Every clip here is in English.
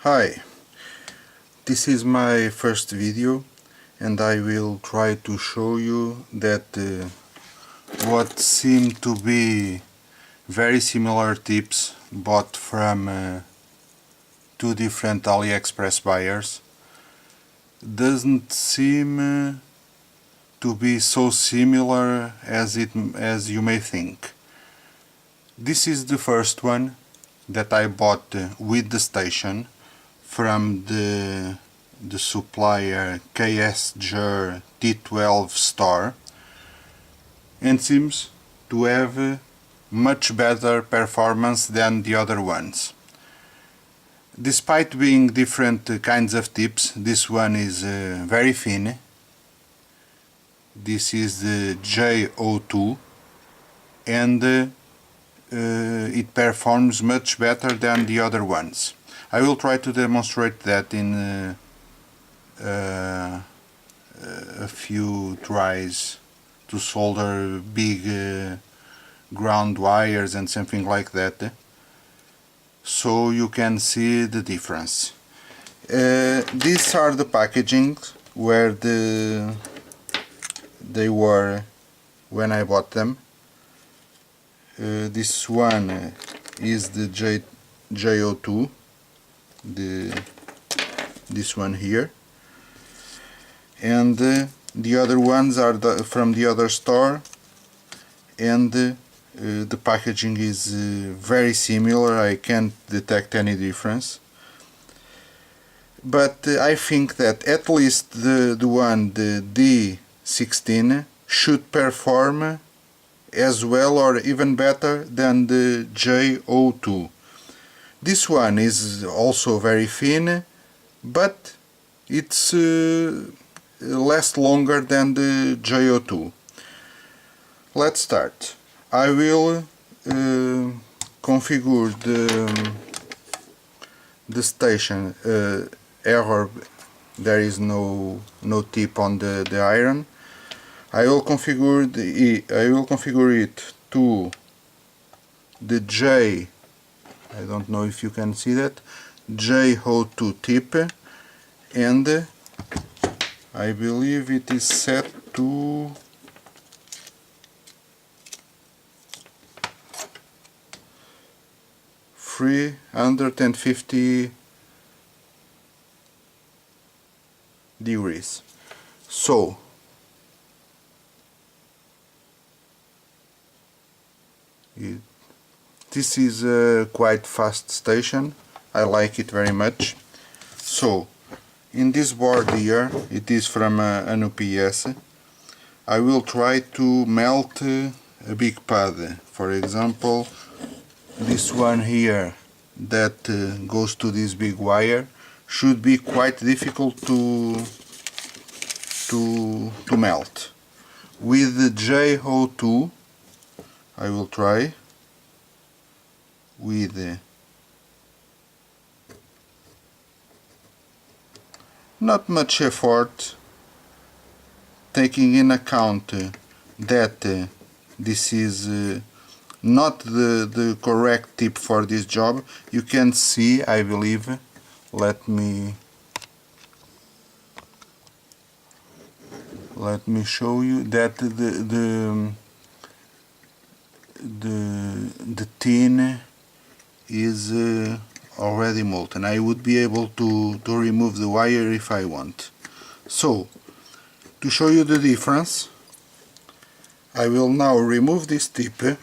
Hi, this is my first video and I will try to show you that what seem to be very similar tips bought from two different AliExpress buyers doesn't seem to be so similar as you may think. This is the first one that I bought with the station from the supplier KSGER T12 Store, and seems to have much better performance than the other ones. Despite being different kinds of tips, this one is very thin. This is the J02 and it performs much better than the other ones. I will try to demonstrate that in a few tries to solder big ground wires and something like that, so you can see the difference. These are the packaging where they were when I bought them. This one is the J02, this one here, and the other ones are from the other store, and the packaging is very similar. I can't detect any difference, but I think that at least the D16 should perform as well or even better than the J02. This one is also very thin, but it's lasts longer than the J02. Let's start. I will configure the station error. There is no tip on the iron. I will configure it to the J. I don't know if you can see that, J02 tip, and I believe it is set to 350 degrees. So this is a quite fast station. I like it very much. So in this board here, it is from an UPS, I will try to melt a big pad. For example, this one here that goes to this big wire should be quite difficult to melt. With the J02 I will try with not much effort, taking in account that this is not the correct tip for this job. You can see, I believe, let me show you that the tin is already molten. I would be able to remove the wire if I want. So, to show you the difference, I will now remove this tip.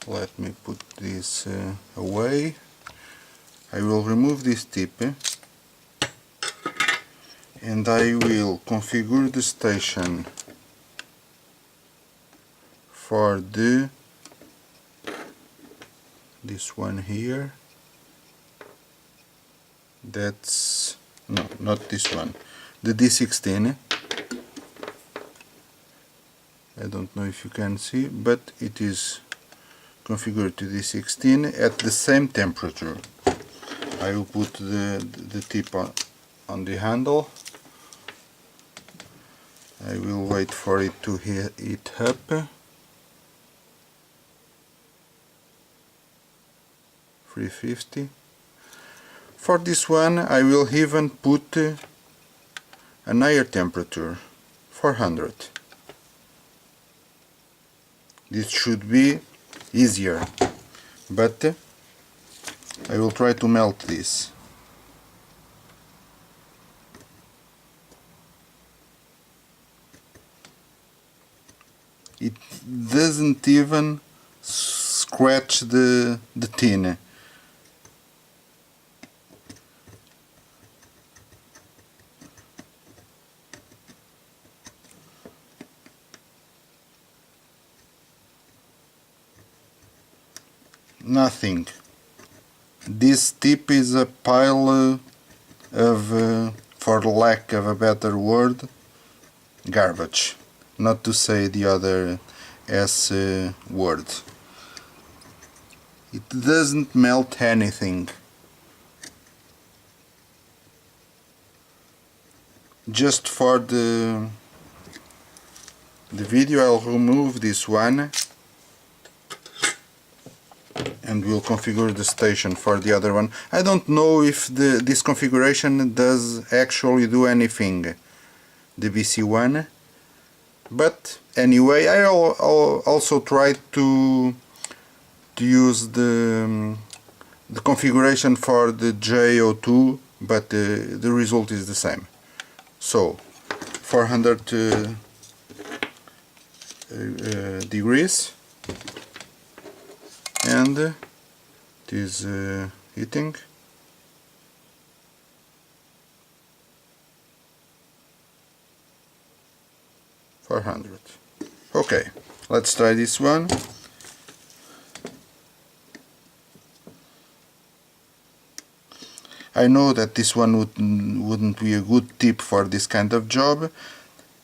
Let me put this away. I will remove this tip and I will configure the station for this one here. That's no, not this one, the D16. I don't know if you can see, but it is configured to D16 at the same temperature. I will put the tip on the handle. I will wait for it to heat up. 350. For this one I will even put an higher temperature, 400. This should be easier, but I will try to melt this. It doesn't even scratch the tin. Nothing. This tip is a pile of, for lack of a better word, garbage. Not to say the other S word. It doesn't melt anything. Just for the video I'll remove this one and we'll configure the station for the other one. I don't know if this configuration does actually do anything, the BC1, but anyway, I also tried to use the configuration for the J02, but the result is the same. So 400 degrees, and it is heating. $400. Okay, let's try this one. I know that this one wouldn't be a good tip for this kind of job.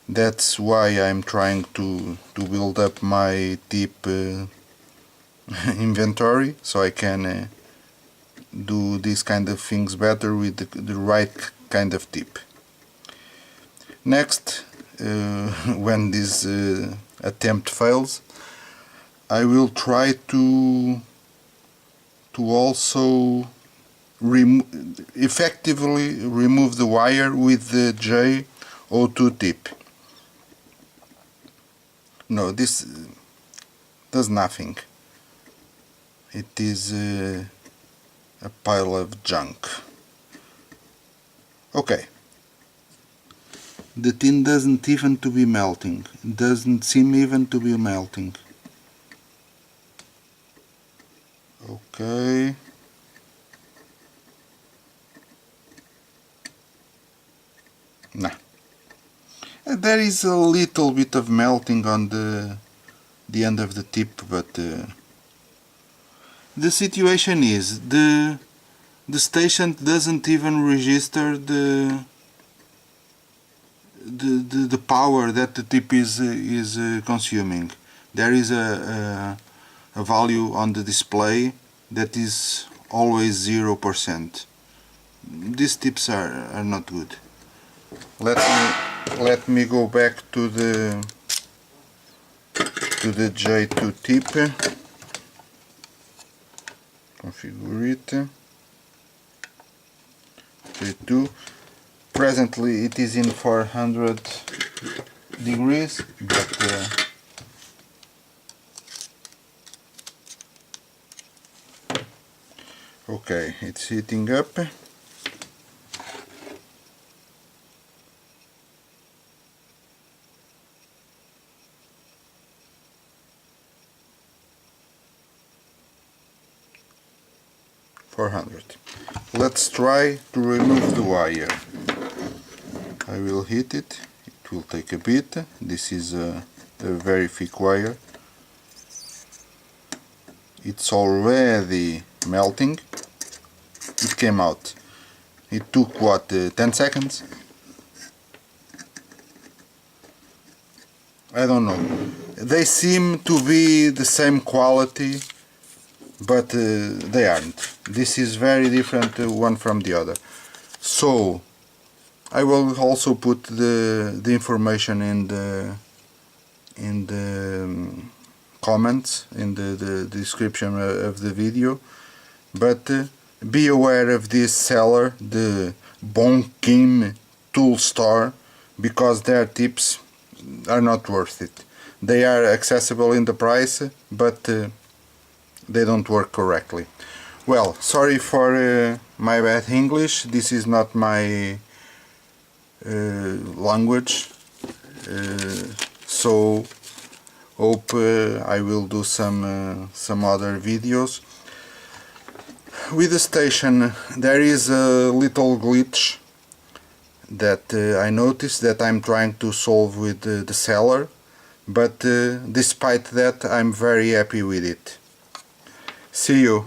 That's why I'm trying to build up my tip inventory, so I can do these kind of things better with the right kind of tip. Next, when this attempt fails, I will try to also effectively remove the wire with the J02 tip. No, this does nothing. It is a pile of junk. Okay. The tin doesn't even to be melting. It doesn't seem even to be melting. Okay. Nah. There is a little bit of melting on the end of the tip, but the situation is the station doesn't even register the power that the tip is consuming. There is a value on the display that is always 0%. These tips are not good. Let me go back to the J2 tip. Configure it. J2. Presently it is in 400 degrees, but okay, it's heating up. Let's try to remove the wire. I will heat it. It will take a bit. This is a very thick wire. It's already melting. It came out. It took what, 10 seconds? I don't know. They seem to be the same quality, but they aren't. This is very different one from the other. So I will also put the information in the comments, in the description of the video, but be aware of this seller, the BongKim tool store, because their tips are not worth it. They are accessible in the price, but they don't work correctly. Well, sorry for my bad English. This is not my language, so hope I will do some other videos. With the station there is a little glitch that I noticed that I'm trying to solve with the seller, but despite that I'm very happy with it. See you.